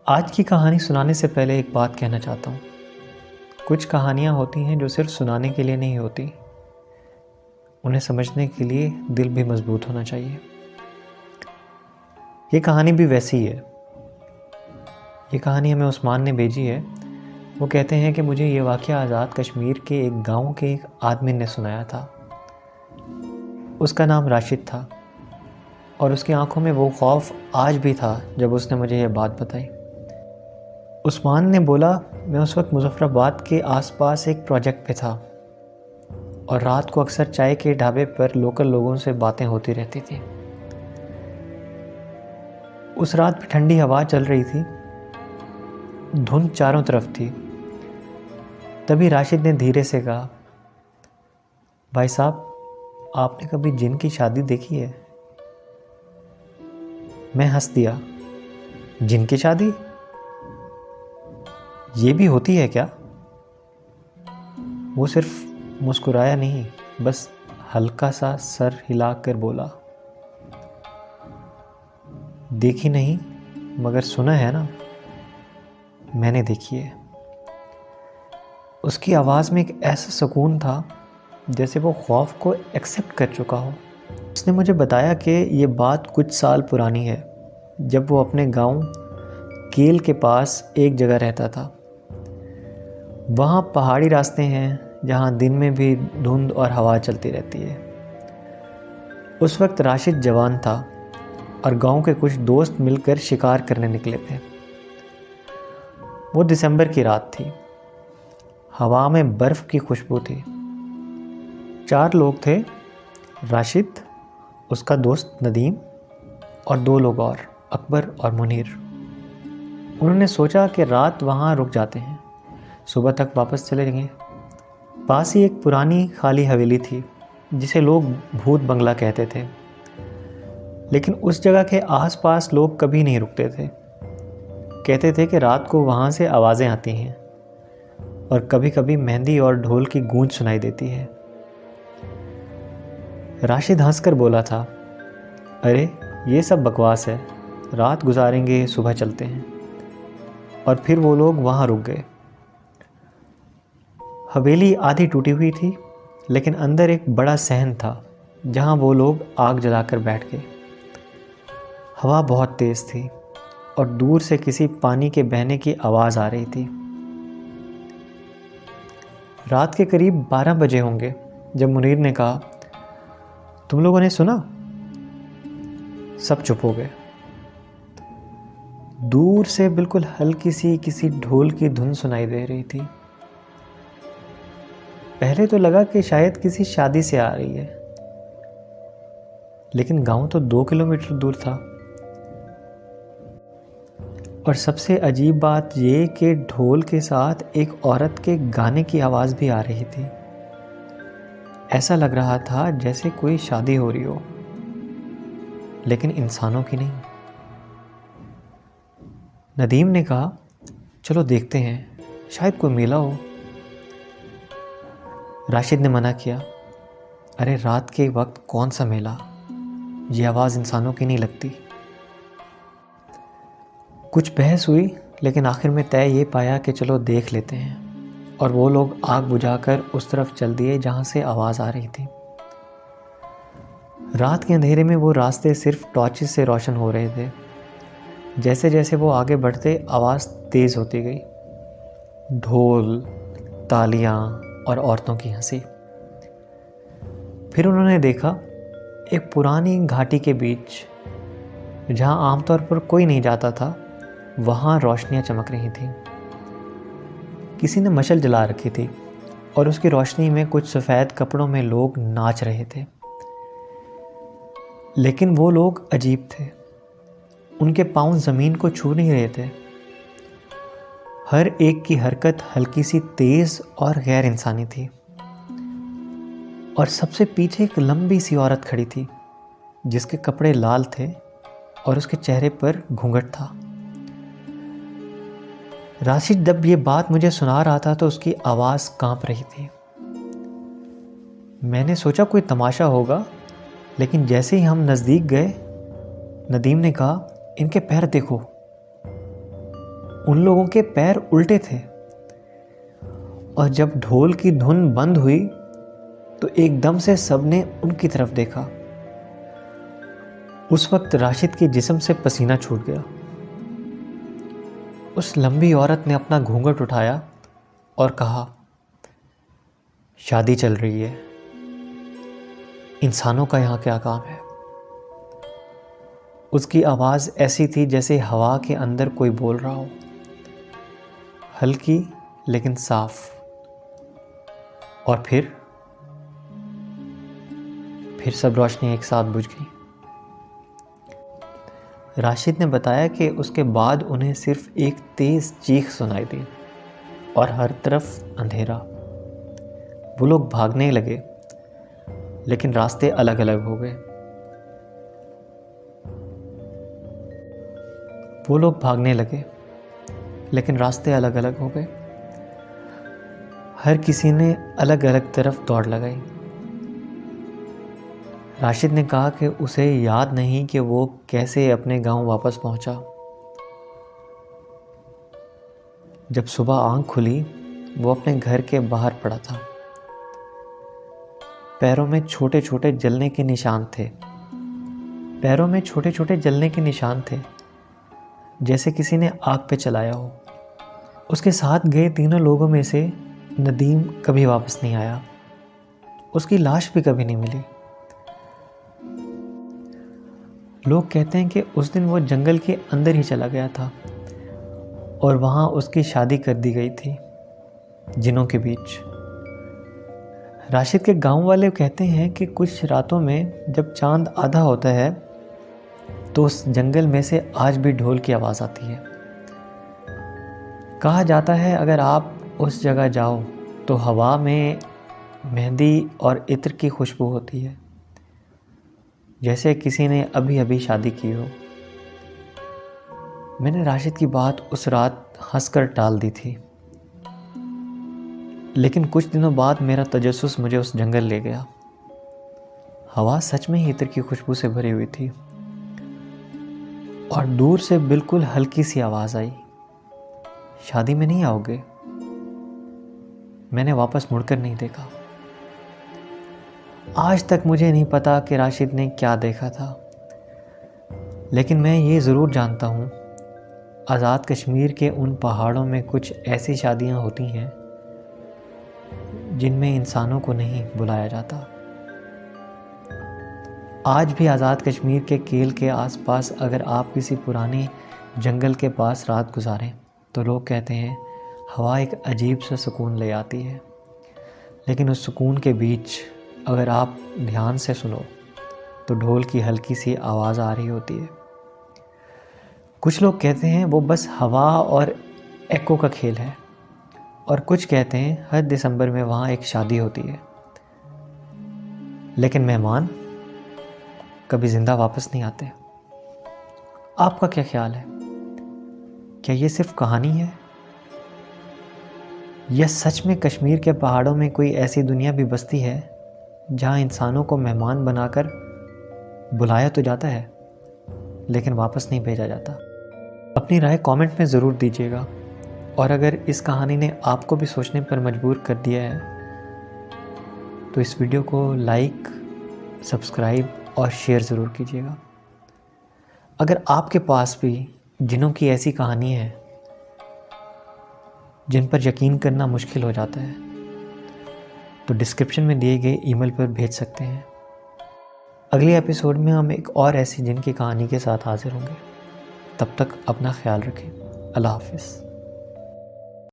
आज की कहानी सुनाने से पहले एक बात कहना चाहता हूँ। कुछ कहानियाँ होती हैं जो सिर्फ सुनाने के लिए नहीं होती, उन्हें समझने के लिए दिल भी मजबूत होना चाहिए। ये कहानी भी वैसी है। ये कहानी हमें उस्मान ने भेजी है। वो कहते हैं कि मुझे ये वाक़या आज़ाद कश्मीर के एक गांव के एक आदमी ने सुनाया था। उसका नाम राशिद था और उसकी आंखों में वो खौफ आज भी था जब उसने मुझे ये बात बताई। उस्मान ने बोला, मैं उस वक्त मुज़फ़्फ़राबाद के आसपास एक प्रोजेक्ट पे था और रात को अक्सर चाय के ढाबे पर लोकल लोगों से बातें होती रहती थी। उस रात भी ठंडी हवा चल रही थी, धुंध चारों तरफ थी। तभी राशिद ने धीरे से कहा, भाई साहब, आपने कभी जिन की शादी देखी है? मैं हंस दिया, जिन की शादी? ये भी होती है क्या? वो सिर्फ मुस्कुराया नहीं, बस हल्का सा सर हिलाकर बोला, देखी नहीं मगर सुना है ना, मैंने देखी है। उसकी आवाज़ में एक ऐसा सुकून था जैसे वो खौफ को एक्सेप्ट कर चुका हो। उसने मुझे बताया कि ये बात कुछ साल पुरानी है, जब वो अपने गांव केल के पास एक जगह रहता था। वहाँ पहाड़ी रास्ते हैं जहाँ दिन में भी धुंध और हवा चलती रहती है। उस वक्त राशिद जवान था और गांव के कुछ दोस्त मिलकर शिकार करने निकले थे। वो दिसंबर की रात थी, हवा में बर्फ़ की खुशबू थी। 4 लोग थे, राशिद, उसका दोस्त नदीम और 2 लोग और, अकबर और मुनीर। उन्होंने सोचा कि रात वहाँ रुक जाते हैं, सुबह तक वापस चले जाएंगे। पास ही एक पुरानी खाली हवेली थी जिसे लोग भूत बंगला कहते थे, लेकिन उस जगह के आसपास लोग कभी नहीं रुकते थे। कहते थे कि रात को वहाँ से आवाज़ें आती हैं और कभी कभी मेहंदी और ढोल की गूंज सुनाई देती है। राशिद हंसकर बोला था, अरे ये सब बकवास है, रात गुजारेंगे, सुबह चलते हैं। और फिर वो लोग वहाँ रुक गए। हवेली आधी टूटी हुई थी, लेकिन अंदर एक बड़ा सहन था जहाँ वो लोग आग जलाकर बैठ गए। हवा बहुत तेज़ थी और दूर से किसी पानी के बहने की आवाज़ आ रही थी। रात के करीब 12 बजे होंगे जब मुनीर ने कहा, तुम लोगों ने सुना? सब चुप हो गए। दूर से बिल्कुल हल्की सी किसी ढोल की धुन सुनाई दे रही थी। पहले तो लगा कि शायद किसी शादी से आ रही है, लेकिन गांव तो 2 किलोमीटर दूर था। और सबसे अजीब बात ये कि ढोल के साथ एक औरत के गाने की आवाज़ भी आ रही थी। ऐसा लग रहा था जैसे कोई शादी हो रही हो, लेकिन इंसानों की नहीं। नदीम ने कहा, चलो देखते हैं, शायद कोई मेला हो। राशिद ने मना किया, अरे रात के वक्त कौन सा मेला, ये आवाज़ इंसानों की नहीं लगती। कुछ बहस हुई, लेकिन आखिर में तय ये पाया कि चलो देख लेते हैं, और वो लोग आग बुझाकर उस तरफ चल दिए जहाँ से आवाज़ आ रही थी। रात के अंधेरे में वो रास्ते सिर्फ टॉर्चेस से रोशन हो रहे थे। जैसे जैसे वो आगे बढ़ते आवाज़ तेज़ होती गई, ढोल, तालियां और औरतों की हंसी। फिर उन्होंने देखा एक पुरानी घाटी के बीच, जहां आमतौर पर कोई नहीं जाता था, वहां रोशनियां चमक रही थीं। किसी ने मशल जला रखी थी और उसकी रोशनी में कुछ सफ़ेद कपड़ों में लोग नाच रहे थे। लेकिन वो लोग अजीब थे, उनके पांव ज़मीन को छू नहीं रहे थे। हर एक की हरकत हल्की सी तेज़ और गैर इंसानी थी। और सबसे पीछे एक लंबी सी औरत खड़ी थी जिसके कपड़े लाल थे और उसके चेहरे पर घूंघट था। राशिद जब ये बात मुझे सुना रहा था तो उसकी आवाज़ कांप रही थी। मैंने सोचा कोई तमाशा होगा, लेकिन जैसे ही हम नज़दीक गए, नदीम ने कहा, इनके पैर देखो। उन लोगों के पैर उल्टे थे और जब ढोल की धुन बंद हुई तो एकदम से सबने उनकी तरफ देखा। उस वक्त राशिद के जिस्म से पसीना छूट गया। उस लंबी औरत ने अपना घूंघट उठाया और कहा, शादी चल रही है, इंसानों का यहाँ क्या काम है। उसकी आवाज़ ऐसी थी जैसे हवा के अंदर कोई बोल रहा हो, हल्की लेकिन साफ। और फिर सब रोशनी एक साथ बुझ गई। राशिद ने बताया कि उसके बाद उन्हें सिर्फ एक तेज चीख सुनाई दी और हर तरफ अंधेरा। वो लोग भागने लगे लेकिन रास्ते अलग अलग हो गए। वो लोग भागने लगे लेकिन रास्ते अलग अलग हो गए। हर किसी ने अलग अलग तरफ दौड़ लगाई। राशिद ने कहा कि उसे याद नहीं कि वो कैसे अपने गांव वापस पहुंचा। जब सुबह आंख खुली वो अपने घर के बाहर पड़ा था। पैरों में छोटे छोटे जलने के निशान थे। पैरों में छोटे छोटे जलने के निशान थे, जैसे किसी ने आग पे चलाया हो। उसके साथ गए तीनों लोगों में से नदीम कभी वापस नहीं आया। उसकी लाश भी कभी नहीं मिली। लोग कहते हैं कि उस दिन वो जंगल के अंदर ही चला गया था और वहाँ उसकी शादी कर दी गई थी जिनों के बीच। राशिद के गांव वाले कहते हैं कि कुछ रातों में जब चांद आधा होता है तो उस जंगल में से आज भी ढोल की आवाज़ आती है। कहा जाता है अगर आप उस जगह जाओ तो हवा में मेहंदी और इत्र की खुशबू होती है, जैसे किसी ने अभी अभी शादी की हो। मैंने राशिद की बात उस रात हंसकर टाल दी थी, लेकिन कुछ दिनों बाद मेरा तजस्सुस मुझे उस जंगल ले गया। हवा सच में ही इत्र की खुशबू से भरी हुई थी और दूर से बिल्कुल हल्की सी आवाज़ आई, शादी में नहीं आओगे? मैंने वापस मुड़कर नहीं देखा। आज तक मुझे नहीं पता कि राशिद ने क्या देखा था, लेकिन मैं ये ज़रूर जानता हूँ आज़ाद कश्मीर के उन पहाड़ों में कुछ ऐसी शादियाँ होती हैं जिनमें इंसानों को नहीं बुलाया जाता। आज भी आज़ाद कश्मीर के केल के आसपास अगर आप किसी पुराने जंगल के पास रात गुजारें तो लोग कहते हैं हवा एक अजीब सा सुकून ले आती है, लेकिन उस सुकून के बीच अगर आप ध्यान से सुनो तो ढोल की हल्की सी आवाज़ आ रही होती है। कुछ लोग कहते हैं वो बस हवा और एको का खेल है, और कुछ कहते हैं हर दिसंबर में वहाँ एक शादी होती है, लेकिन मेहमान कभी ज़िंदा वापस नहीं आते। आपका क्या ख्याल है? क्या ये सिर्फ कहानी है या सच में कश्मीर के पहाड़ों में कोई ऐसी दुनिया भी बसती है जहाँ इंसानों को मेहमान बनाकर बुलाया तो जाता है लेकिन वापस नहीं भेजा जाता? अपनी राय कमेंट में ज़रूर दीजिएगा, और अगर इस कहानी ने आपको भी सोचने पर मजबूर कर दिया है तो इस वीडियो को लाइक, सब्सक्राइब और शेयर ज़रूर कीजिएगा। अगर आपके पास भी जिनों की ऐसी कहानी है जिन पर यकीन करना मुश्किल हो जाता है तो डिस्क्रिप्शन में दिए गए ईमेल पर भेज सकते हैं। अगले एपिसोड में हम एक और ऐसी जिन की कहानी के साथ हाजिर होंगे। तब तक अपना ख्याल रखें। अल्लाह हाफ़िज़।